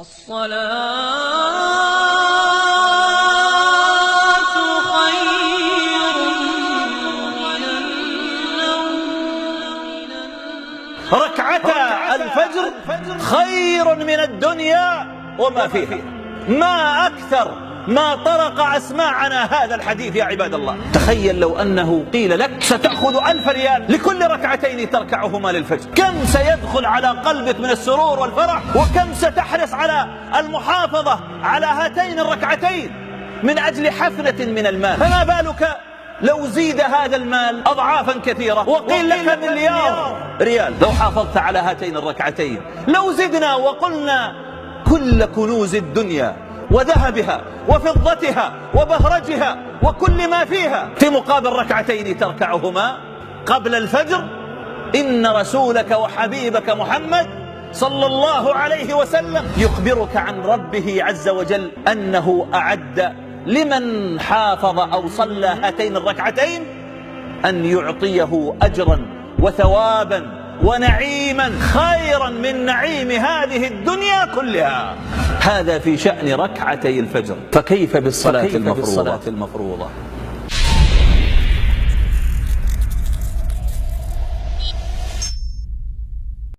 الصلاة خير من النوم. ركعتا الفجر خير من الدنيا وما فيها. ما أكثر ما طرق أسماعنا هذا الحديث يا عباد الله. تخيل لو أنه قيل لك ستأخذ 1000 ريال لكل ركعتين تركعهما للفجر، كم سيدخل على قلبك من السرور والفرح، وكم ستحرص على المحافظة على هاتين الركعتين من أجل حفنة من المال. فما بالك لو زيد هذا المال أضعافا كثيرة وقيل لك مليار ريال لو حافظت على هاتين الركعتين. لو زدنا وقلنا كل كنوز الدنيا وذهبها وفضتها وبهرجها وكل ما فيها في مقابل ركعتين تركعهما قبل الفجر، إن رسولك وحبيبك محمد صلى الله عليه وسلم يخبرك عن ربه عز وجل أنه أعد لمن حافظ أو صلى هاتين الركعتين أن يعطيه أجرا وثوابا ونعيما خيرا من نعيم هذه الدنيا كلها. هذا في شأن ركعتي الفجر، فكيف بالصلاة المفروضة؟